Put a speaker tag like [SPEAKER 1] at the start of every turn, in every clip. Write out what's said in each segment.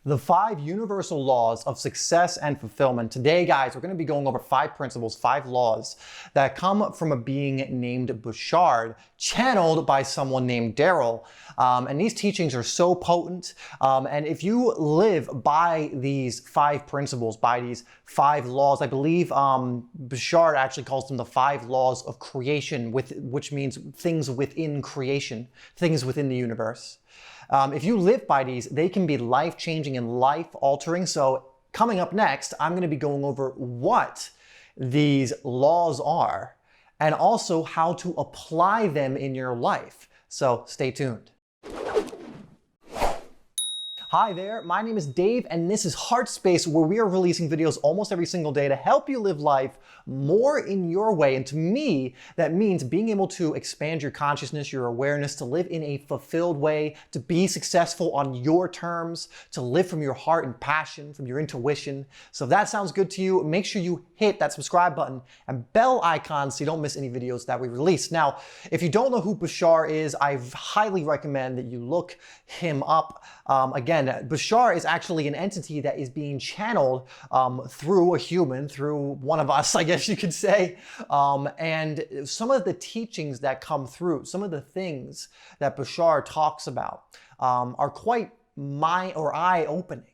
[SPEAKER 1] The 5 universal laws of success and fulfillment. Today, guys, we're going to be going over 5 principles, 5 laws that come from a being named Bouchard, channeled by someone named Daryl. And these teachings are so potent. And if you live by these 5 principles, by these 5 laws, I believe Bouchard actually calls them the 5 laws of creation, which means things within creation, things within the universe. If you live by these, they can be life-changing and life-altering. So coming up next, I'm going to be going over what these laws are and also how to apply them in your life. So stay tuned. Hi there, my name is Dave and this is HeartSpace, where we are releasing videos almost every single day to help you live life more in your way. And to me, that means being able to expand your consciousness, your awareness, to live in a fulfilled way, to be successful on your terms, to live from your heart and passion, from your intuition. So if that sounds good to you, make sure you hit that subscribe button and bell icon so you don't miss any videos that we release. Now, if you don't know who Bouchard is, I highly recommend that you look him up. Again, Bouchard is actually an entity that is being channeled through a human, through one of us, I guess you could say. And some of the teachings that come through, some of the things that Bouchard talks about are quite eye-opening.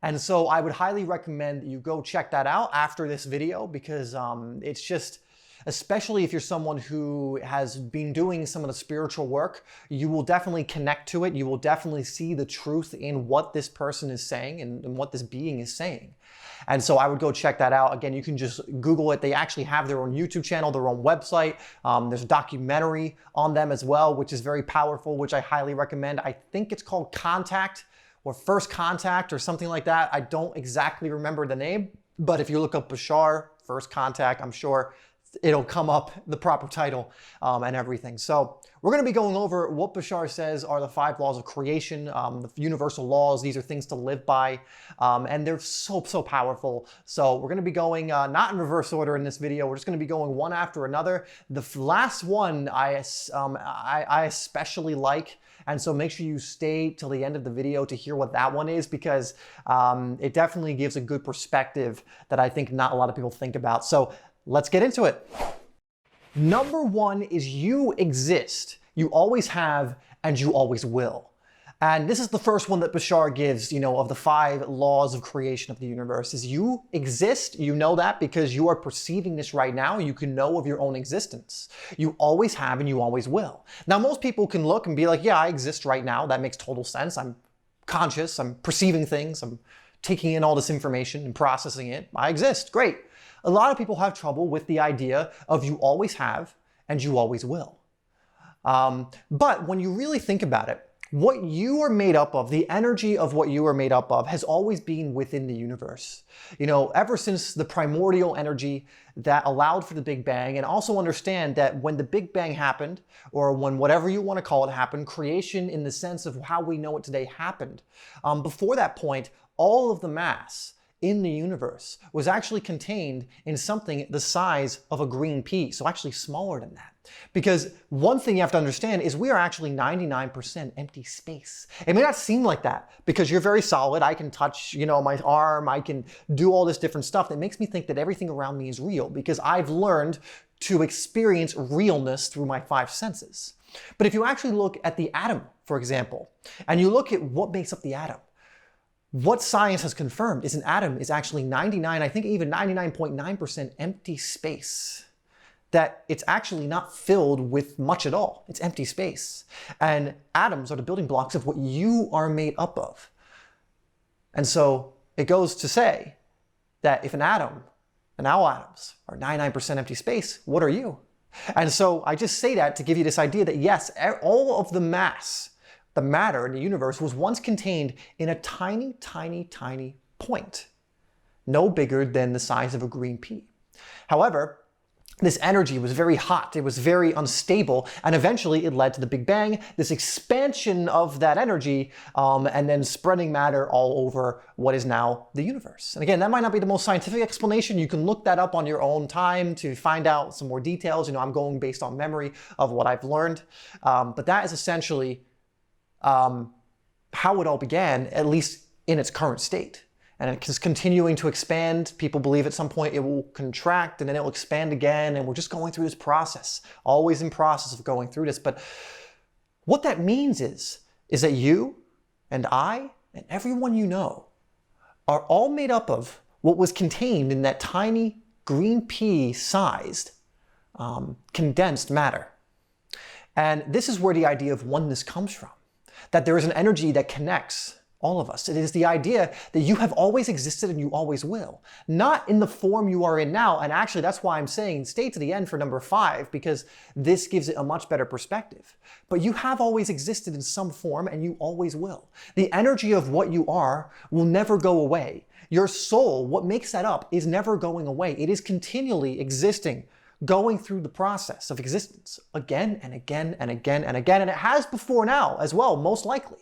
[SPEAKER 1] And so I would highly recommend that you go check that out after this video, because it's just, especially if you're someone who has been doing some of the spiritual work, you will definitely connect to it. You will definitely see the truth in what this person is saying and what this being is saying. And so I would go check that out. Again, you can just Google it. They actually have their own YouTube channel, their own website. There's a documentary on them as well, which is very powerful, which I highly recommend. I think it's called Contact or First Contact or something like that. I don't exactly remember the name, but if you look up Bouchard, First Contact, I'm sure it'll come up, the proper title and everything. So we're going to be going over what Bouchard says are the 5 laws of creation, the universal laws. These are things to live by, and they're so powerful. So we're going to be going not in reverse order in this video. We're just going to be going one after another. The last one I especially like, and so make sure you stay till the end of the video to hear what that one is, because it definitely gives a good perspective that I think not a lot of people think about. So let's get into it. Number 1 is you exist. You always have and you always will. And this is the first one that Bouchard gives, of the 5 laws of creation of the universe, is you exist. You know that because you are perceiving this right now. You can know of your own existence. You always have and you always will. Now, most people can look and be like, yeah, I exist right now. That makes total sense. I'm conscious. I'm perceiving things. I'm taking in all this information and processing it. I exist. Great. A lot of people have trouble with the idea of you always have and you always will. But when you really think about it, what you are made up of, the energy of what you are made up of, has always been within the universe. Ever since the primordial energy that allowed for the Big Bang, and also understand that when the Big Bang happened, or when whatever you want to call it happened, creation in the sense of how we know it today happened. Before that point, all of the mass in the universe was actually contained in something the size of a green pea, so actually smaller than that. Because one thing you have to understand is we are actually 99% empty space. It may not seem like that because you're very solid. I can touch, my arm, I can do all this different stuff that makes me think that everything around me is real, because I've learned to experience realness through my 5 senses. But if you actually look at the atom, for example, and you look at what makes up the atom, what science has confirmed is an atom is actually 99, I think even 99.9% empty space. That it's actually not filled with much at all. It's empty space. And atoms are the building blocks of what you are made up of. And so it goes to say that if an atom, and all atoms, are 99% empty space, what are you? And so I just say that to give you this idea that yes, all of the mass, the matter in the universe was once contained in a tiny point, no bigger than the size of a green pea. However, this energy was very hot, it was very unstable, and eventually it led to the Big Bang, this expansion of that energy, and then spreading matter all over what is now the universe. And again, that might not be the most scientific explanation. You can look that up on your own time to find out some more details. I'm going based on memory of what I've learned. But that is essentially how it all began, at least in its current state. And it's continuing to expand. People believe at some point it will contract and then it will expand again. And we're just going through this process, always in process of going through this. But what that means is that you and I and everyone you know are all made up of what was contained in that tiny green pea-sized condensed matter. And this is where the idea of oneness comes from, that there is an energy that connects all of us. It is the idea that you have always existed and you always will, not in the form you are in now. And actually, that's why I'm saying stay to the end for number 5, because this gives it a much better perspective. But you have always existed in some form and you always will. The energy of what you are will never go away. Your soul, what makes that up, is never going away. It is continually existing, going through the process of existence again and again and again and again. And it has before now as well, most likely.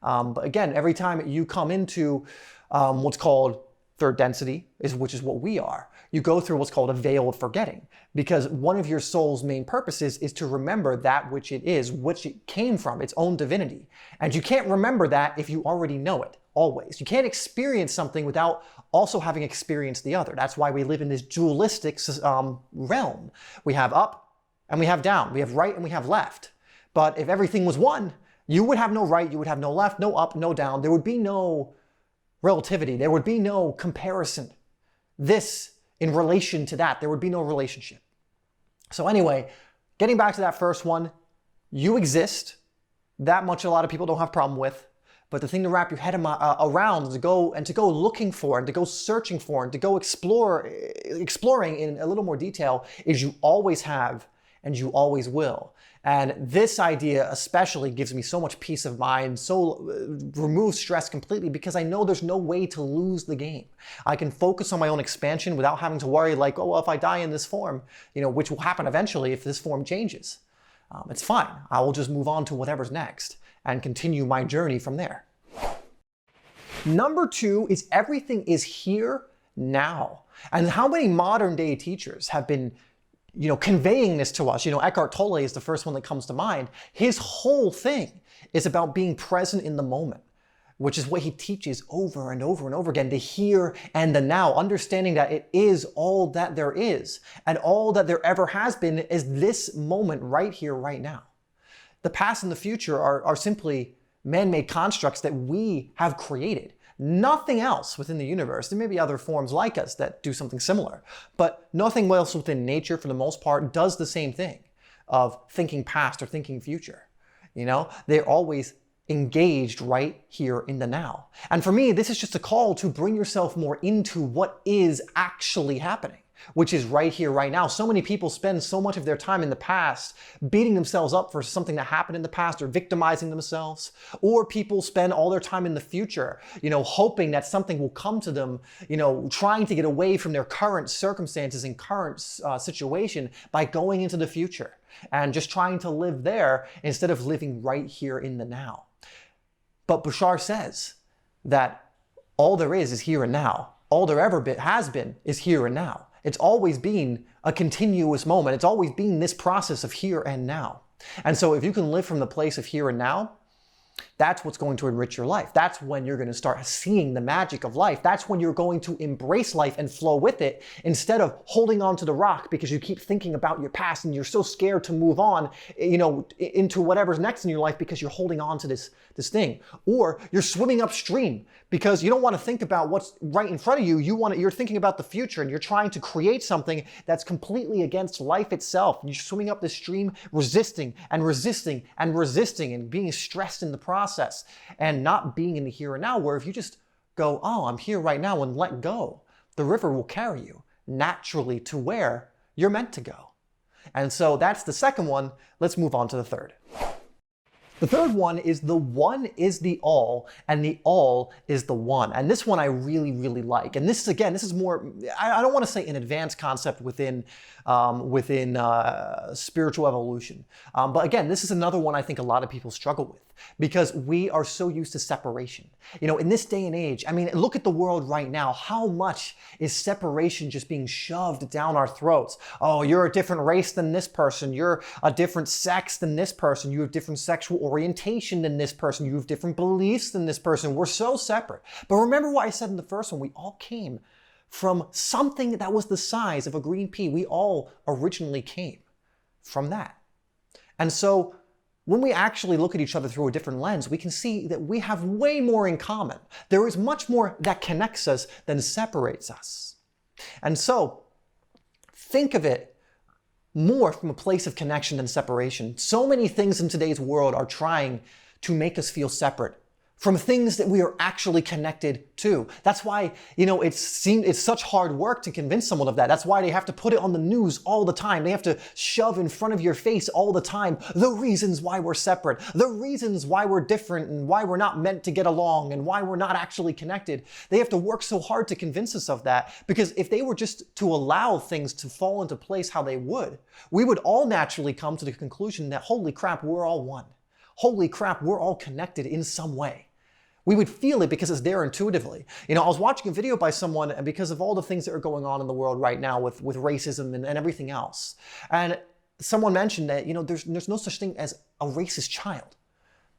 [SPEAKER 1] But again, every time you come into what's called third density, which is what we are, you go through what's called a veil of forgetting, because one of your soul's main purposes is to remember that which it is, which it came from, its own divinity. And you can't remember that if you already know it, always. You can't experience something without also having experienced the other. That's why we live in this dualistic realm. We have up and we have down. We have right and we have left. But if everything was one, you would have no right, you would have no left, no up, no down. There would be no relativity. There would be no comparison. This in relation to that, there would be no relationship. So anyway, getting back to that first one, you exist. That much a lot of people don't have a problem with. But the thing to wrap your head around is to go looking for and to go searching for and to go exploring in a little more detail is you always have and you always will. And this idea especially gives me so much peace of mind, so removes stress completely, because I know there's no way to lose the game. I can focus on my own expansion without having to worry like, oh, well, if I die in this form, which will happen eventually if this form changes. It's fine. I will just move on to whatever's next and continue my journey from there. Number 2 is everything is here now. And how many modern day teachers have been conveying this to us? Eckhart Tolle is the first one that comes to mind. His whole thing is about being present in the moment, which is what he teaches over and over and over again, the here and the now, understanding that it is all that there is and all that there ever has been is this moment right here, right now. The past and the future are simply man-made constructs that we have created. Nothing else within the universe. There may be other forms like us that do something similar, but nothing else within nature, for the most part, does the same thing of thinking past or thinking future. They're always engaged right here in the now. And for me, this is just a call to bring yourself more into what is actually happening, which is right here, right now. So many people spend so much of their time in the past beating themselves up for something that happened in the past or victimizing themselves. Or people spend all their time in the future, hoping that something will come to them, trying to get away from their current circumstances and current situation by going into the future and just trying to live there instead of living right here in the now. But Bashar says that all there is here and now. All there ever has been is here and now. It's always been a continuous moment. It's always been this process of here and now. And so if you can live from the place of here and now, that's what's going to enrich your life. That's when you're going to start seeing the magic of life. That's when you're going to embrace life and flow with it instead of holding on to the rock because you keep thinking about your past and you're so scared to move on, into whatever's next in your life because you're holding on to this thing. Or you're swimming upstream because you don't want to think about what's right in front of you. You're thinking about the future and you're trying to create something that's completely against life itself. And you're swimming up the stream, resisting and resisting and resisting and being stressed in the process and not being in the here and now, where if you just go, oh, I'm here right now, and let go, the river will carry you naturally to where you're meant to go. And so that's the second one. Let's move on to the third. The third one is the one is the all and the all is the one. And this one I really, really like. And this is more, I don't want to say an advanced concept within spiritual evolution. But again, this is another one I think a lot of people struggle with. because we are so used to separation. In this day and age, I mean, look at the world right now. How much is separation just being shoved down our throats? Oh, you're a different race than this person. You're a different sex than this person. You have different sexual orientation than this person. You have different beliefs than this person. We're so separate. But remember what I said in the first one, we all came from something that was the size of a green pea. We all originally came from that. And so when we actually look at each other through a different lens, we can see that we have way more in common. There is much more that connects us than separates us. And so think of it more from a place of connection than separation. So many things in today's world are trying to make us feel separate from things that we are actually connected to. That's why, it's such hard work to convince someone of that. That's why they have to put it on the news all the time. They have to shove in front of your face all the time the reasons why we're separate, the reasons why we're different and why we're not meant to get along and why we're not actually connected. They have to work so hard to convince us of that, because if they were just to allow things to fall into place how they would, we would all naturally come to the conclusion that, holy crap, we're all one. Holy crap, we're all connected in some way. We would feel it because it's there intuitively. I was watching a video by someone, and because of all the things that are going on in the world right now with racism and everything else, and someone mentioned that, there's no such thing as a racist child.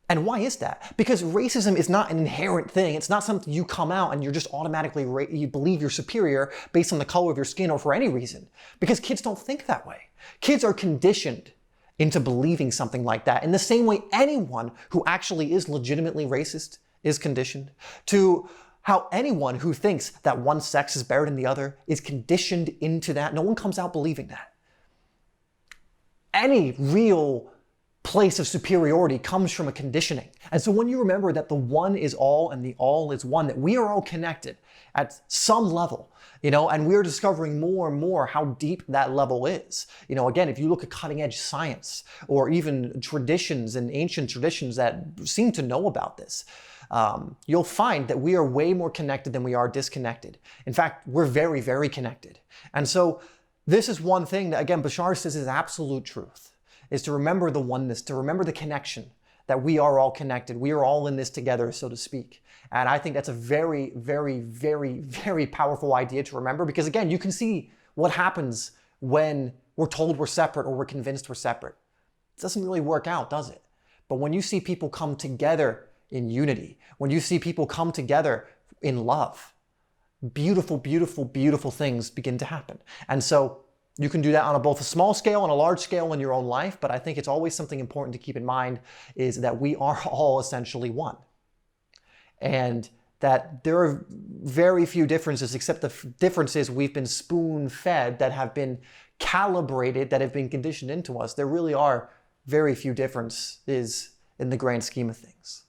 [SPEAKER 1] And why is that? Because racism is not an inherent thing. It's not something you come out and you're just automatically, you believe you're superior based on the color of your skin or for any reason. Because kids don't think that way. Kids are conditioned into believing something like that. In the same way, anyone who actually is legitimately racist is conditioned, to how anyone who thinks that one sex is better than the other is conditioned into that. No one comes out believing that. Any real place of superiority comes from a conditioning. And so when you remember that the one is all and the all is one, that we are all connected at some level, and we're discovering more and more how deep that level is. Again, if you look at cutting edge science or even traditions and ancient traditions that seem to know about this, you'll find that we are way more connected than we are disconnected. In fact, we're very, very connected. And so this is one thing that, again, Bashar says is absolute truth, is to remember the oneness, to remember the connection, that we are all connected. We are all in this together, so to speak. And I think that's a very, very, very, very powerful idea to remember, because again, you can see what happens when we're told we're separate or we're convinced we're separate. It doesn't really work out, does it? But when you see people come together in unity, when you see people come together in love, beautiful, beautiful, beautiful things begin to happen. And so you can do that on both a small scale and a large scale in your own life, but I think it's always something important to keep in mind is that we are all essentially one. And that there are very few differences, except the differences we've been spoon-fed, that have been calibrated, that have been conditioned into us. There really are very few differences in the grand scheme of things.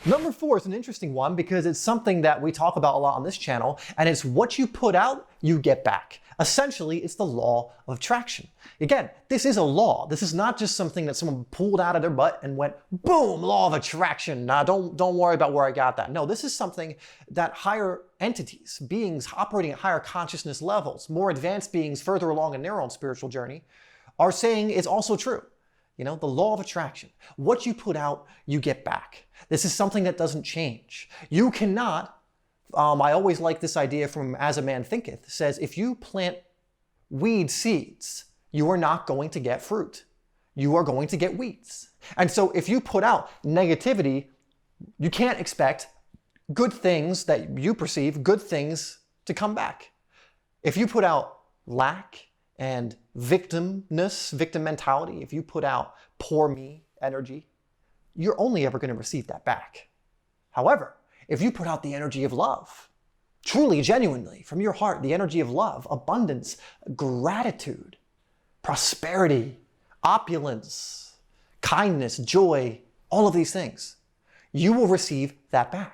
[SPEAKER 1] Number 4 is an interesting one because it's something that we talk about a lot on this channel, and it's what you put out, you get back. Essentially, it's the law of attraction. Again, this is a law. This is not just something that someone pulled out of their butt and went, boom, law of attraction. Nah, don't worry about where I got that. No, this is something that higher entities, beings operating at higher consciousness levels, more advanced beings further along in their own spiritual journey, are saying is also true. The law of attraction. What you put out, you get back. This is something that doesn't change. You cannot, I always like this idea from As a Man Thinketh, says if you plant weed seeds, you are not going to get fruit. You are going to get weeds. And so if you put out negativity, you can't expect good things that you perceive, good things to come back. If you put out lack and victimness, victim mentality, if you put out poor me energy, you're only ever going to receive that back. However, if you put out the energy of love, truly, genuinely, from your heart, the energy of love, abundance, gratitude, prosperity, opulence, kindness, joy, all of these things, you will receive that back.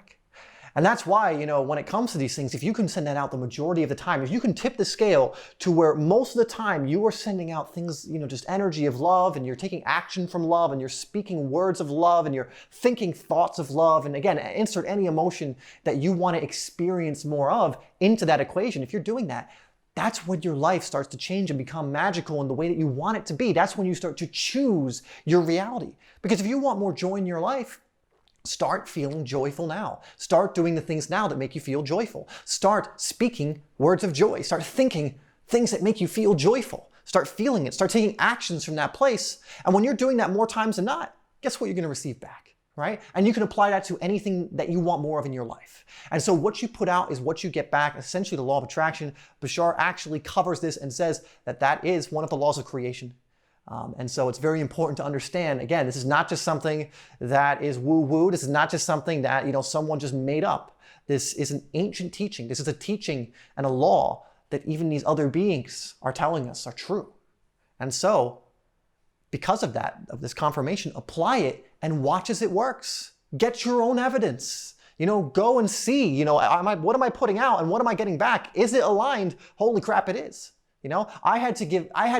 [SPEAKER 1] And that's why, when it comes to these things, if you can send that out the majority of the time, if you can tip the scale to where most of the time you are sending out things, just energy of love, and you're taking action from love, and you're speaking words of love, and you're thinking thoughts of love, and again, insert any emotion that you want to experience more of into that equation. If you're doing that, that's when your life starts to change and become magical in the way that you want it to be. That's when you start to choose your reality. Because if you want more joy in your life, start feeling joyful now. Start doing the things now that make you feel joyful. Start speaking words of joy. Start thinking things that make you feel joyful. Start feeling it. Start taking actions from that place. And when you're doing that more times than not, guess what you're going to receive back, right? And you can apply that to anything that you want more of in your life. And so what you put out is what you get back. Essentially, the law of attraction, Bashar actually covers this and says that that is one of the laws of creation. And so it's very important to understand, again, this is not just something that is woo-woo. This is not just something that, someone just made up. This is an ancient teaching. This is a teaching and a law that even these other beings are telling us are true. And so, because of that, of this confirmation, apply it and watch as it works. Get your own evidence. Go and see, what am I putting out and what am I getting back? Is it aligned? Holy crap, it is. I had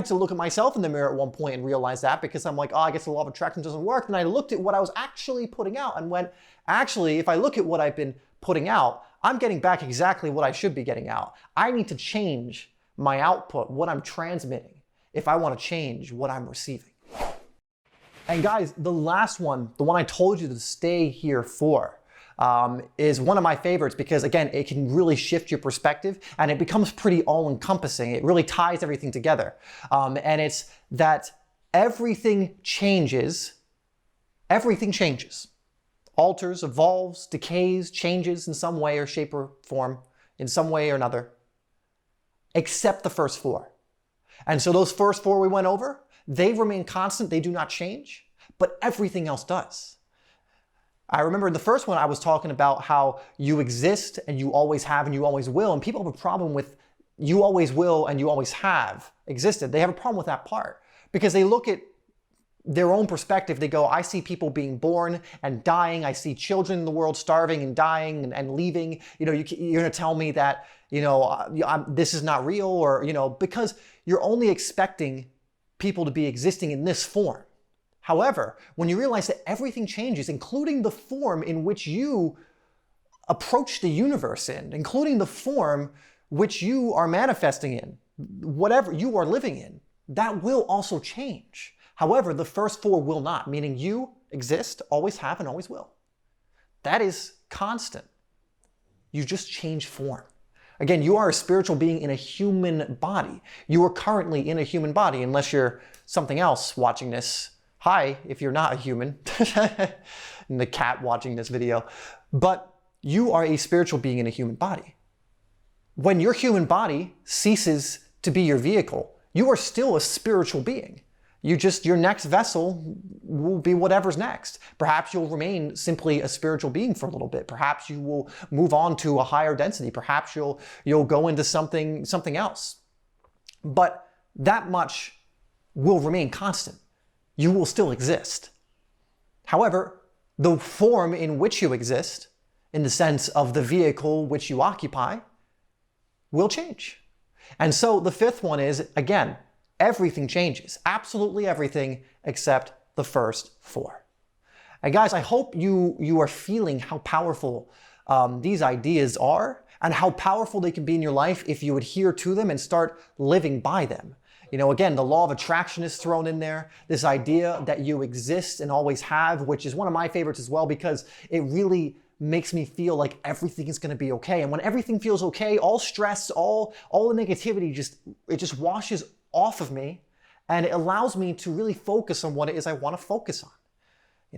[SPEAKER 1] to look at myself in the mirror at one point and realize that, because I'm like, oh, I guess the law of attraction doesn't work. And I looked at what I was actually putting out and went, actually, if I look at what I've been putting out, I'm getting back exactly what I should be getting out. I need to change my output, what I'm transmitting, if I want to change what I'm receiving. And guys, the last one, the one I told you to stay here for, is one of my favorites because, again, it can really shift your perspective and it becomes pretty all-encompassing. It really ties everything together. And it's that everything changes, alters, evolves, decays, changes in some way or shape or form, in some way or another, except the first four. And so those first four we went over, they remain constant, they do not change, but everything else does. I remember in the first one, I was talking about how you exist and you always have and you always will. And people have a problem with you always will and you always have existed. They have a problem with that part because they look at their own perspective. They go, I see people being born and dying. I see children in the world starving and dying and leaving. You're going to tell me that, this is not real, or, because you're only expecting people to be existing in this form. However, when you realize that everything changes, including the form in which you approach the universe in, including the form which you are manifesting in, whatever you are living in, that will also change. However, the first four will not, meaning you exist, always have, and always will. That is constant. You just change form. Again, you are a spiritual being in a human body. You are currently in a human body, unless you're something else watching this. Hi, if you're not a human, and the cat watching this video, but you are a spiritual being in a human body. When your human body ceases to be your vehicle, you are still a spiritual being. Your next vessel will be whatever's next. Perhaps you'll remain simply a spiritual being for a little bit. Perhaps you will move on to a higher density. Perhaps you'll go into something else. But that much will remain constant. You will still exist. However, the form in which you exist, in the sense of the vehicle which you occupy, will change. And so the fifth one is, again, everything changes. Absolutely everything except the first four. And guys, I hope you are feeling how powerful these ideas are and how powerful they can be in your life if you adhere to them and start living by them. Again, the law of attraction is thrown in there. This idea that you exist and always have, which is one of my favorites as well, because it really makes me feel like everything is going to be okay. And when everything feels okay, all stress, all the negativity, it just washes off of me, and it allows me to really focus on what it is I want to focus on.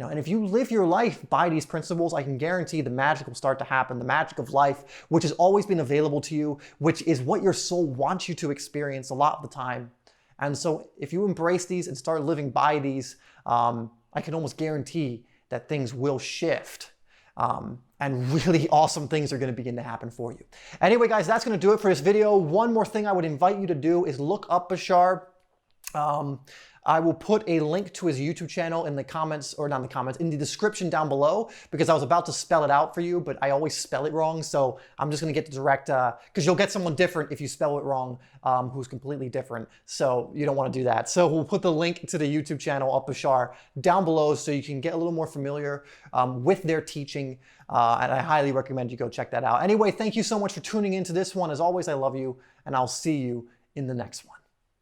[SPEAKER 1] And if you live your life by these principles, I can guarantee the magic will start to happen, the magic of life, which has always been available to you, which is what your soul wants you to experience a lot of the time. And so if you embrace these and start living by these, I can almost guarantee that things will shift. And really awesome things are going to begin to happen for you. Anyway, guys, that's going to do it for this video. One more thing I would invite you to do is look up Bashar. I will put a link to his YouTube channel in the comments, or not in the comments, in the description down below, because I was about to spell it out for you, but I always spell it wrong. So I'm just gonna get the direct, because you'll get someone different if you spell it wrong, who's completely different. So you don't wanna do that. So we'll put the link to the YouTube channel of Bashar down below so you can get a little more familiar with their teaching. And I highly recommend you go check that out. Anyway, thank you so much for tuning into this one. As always, I love you, and I'll see you in the next one.